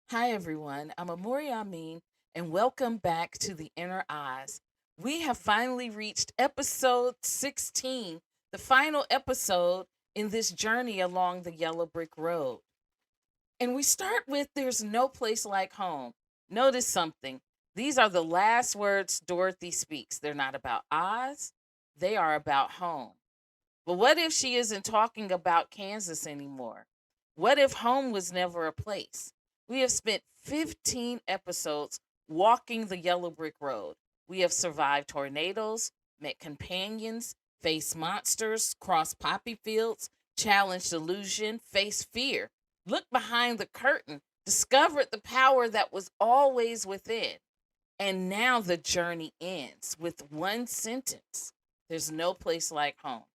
Hi, everyone. I'm Amori Amin, and welcome back to The Inner Eyes. We have finally reached episode 16, the final episode in this journey along the yellow brick road. And we start with There's no place like home. Notice something. These are the last words Dorothy speaks. They're not about Oz, they are about home. But what if she isn't talking about Kansas anymore? What if home was never a place? We have spent 15 episodes walking the yellow brick road. We have survived tornadoes, met companions, faced monsters, crossed poppy fields, challenged illusion, faced fear, looked behind the curtain, discovered the power that was always within. And now the journey ends with one sentence: there's no place like home.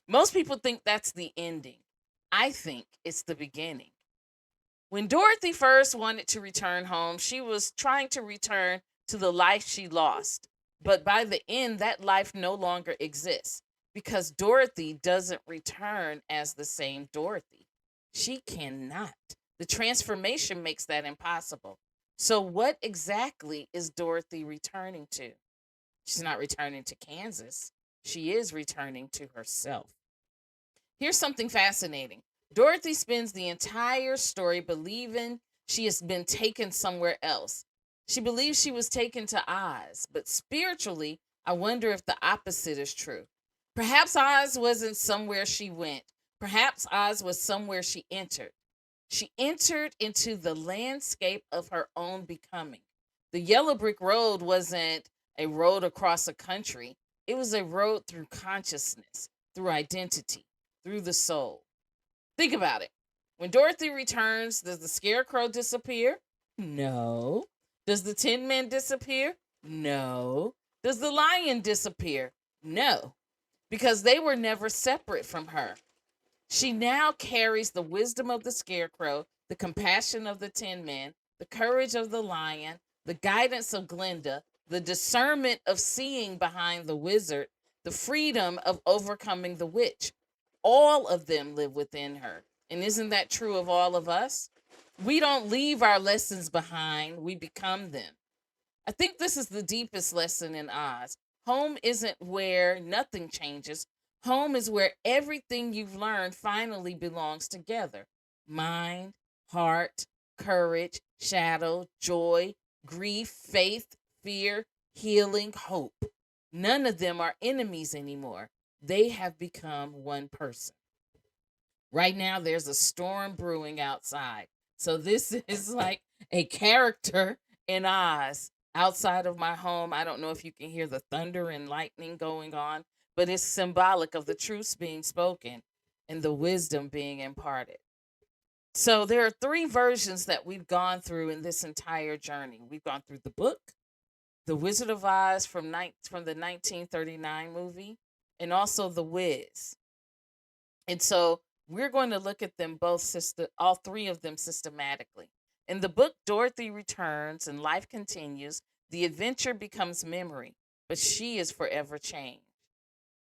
Most people think that's the ending. I think it's the beginning. When Dorothy first wanted to return home, she was trying to return to the life she lost. But by the end, that life no longer exists because Dorothy doesn't return as the same Dorothy. She cannot. The transformation makes that impossible. So, what exactly is Dorothy returning to? She's not returning to Kansas, she is returning to herself. Here's something fascinating. Dorothy spends the entire story believing she has been taken somewhere else. She believes she was taken to Oz, but spiritually, I wonder if the opposite is true. Perhaps Oz wasn't somewhere she went. Perhaps Oz was somewhere she entered. She entered into the landscape of her own becoming. The yellow brick road wasn't a road across a country, it was a road through consciousness, through identity, through the soul. Think about it. When Dorothy returns, does the Scarecrow disappear? No. Does the Tin Man disappear? No. Does the lion disappear? No. Because they were never separate from her. She now carries the wisdom of the Scarecrow, the compassion of the Tin Man, the courage of the lion, the guidance of Glinda, the discernment of seeing behind the wizard, the freedom of overcoming the witch. All of them live within her. And isn't that true of all of us? We don't leave our lessons behind, we become them. I think this is the deepest lesson in Oz. Home isn't where nothing changes. Home is where everything you've learned finally belongs together: mind, heart, courage, shadow, joy, grief, faith, fear, healing, hope. None of them are enemies anymore. They have become one person. Right now, there's a storm brewing outside. So, this is like a character in Oz outside of my home. I don't know if you can hear the thunder and lightning going on, but it's symbolic of the truths being spoken and the wisdom being imparted. So, there are three versions that we've gone through in this entire journey. We've gone through the book, The Wizard of Oz from the 1939 movie, and also The Wiz. And so we're going to look at them both, all three of them systematically. In the book, Dorothy returns and life continues. The adventure becomes memory, but she is forever changed.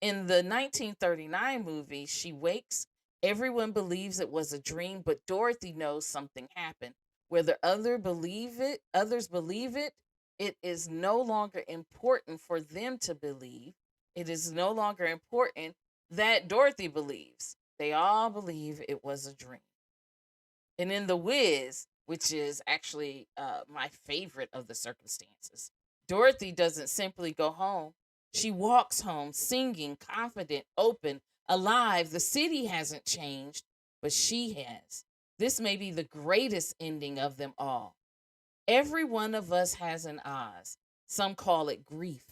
In the 1939 movie, she wakes. Everyone believes it was a dream, but Dorothy knows something happened. Whether others believe it, it is no longer important for them to believe. It is no longer important that Dorothy believes. They all believe it was a dream. And in The Wiz, which is actually my favorite of the circumstances, Dorothy doesn't simply go home. She walks home singing, confident, open, alive. The city hasn't changed, but she has. This may be the greatest ending of them all. Every one of us has an Oz. Some call it grief,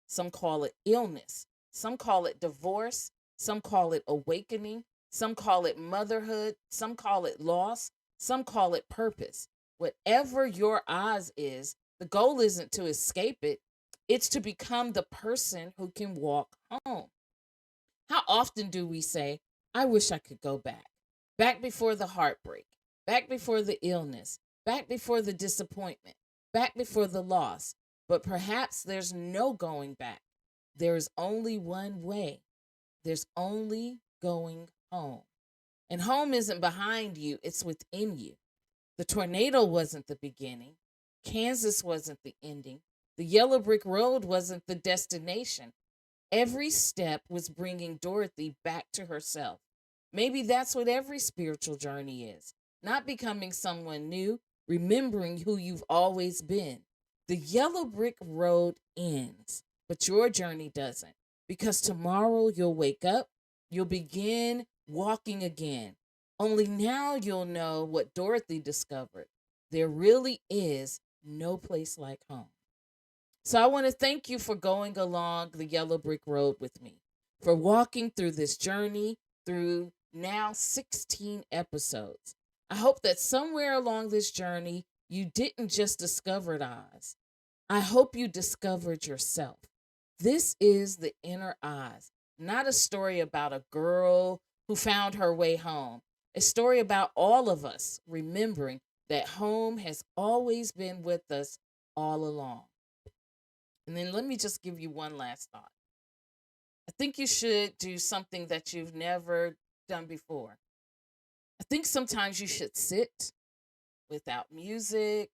some call it illness, some call it divorce, some call it awakening, some call it motherhood, some call it loss, some call it purpose. Whatever your Oz is, the goal isn't to escape it, it's to become the person who can walk home. How often do we say, I wish I could go back? Back before the heartbreak, back before the illness, back before the disappointment, back before the loss. But perhaps there's no going back. There's only one way. There's only going home. And home isn't behind you, it's within you. The tornado wasn't the beginning. Kansas wasn't the ending. The yellow brick road wasn't the destination. Every step was bringing Dorothy back to herself. Maybe that's what every spiritual journey is, not becoming someone new, remembering who you've always been. The yellow brick road ends, but your journey doesn't, because tomorrow you'll wake up, you'll begin walking again. Only now you'll know what Dorothy discovered. There really is no place like home. So I want to thank you for going along the yellow brick road with me, for walking through this journey through now 16 episodes. I hope that somewhere along this journey, you didn't just discover Oz. I hope you discovered yourself. This is the inner Oz, not a story about a girl who found her way home, a story about all of us remembering that home has always been with us all along. And then let me just give you one last thought. I think you should do something that you've never done before. I think sometimes you should sit without music,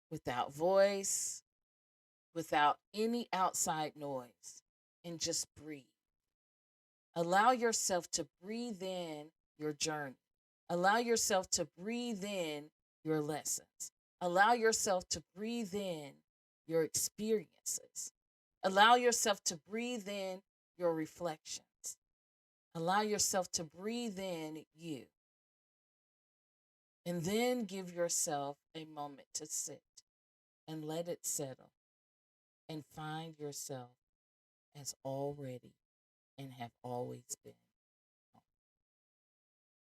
without voice, without any outside noise, and just breathe. Allow yourself to breathe in your journey. Allow yourself to breathe in your lessons. Allow yourself to breathe in your experiences. Allow yourself to breathe in your reflections. Allow yourself to breathe in you. And then give yourself a moment to sit and let it settle and find yourself as already and have always been.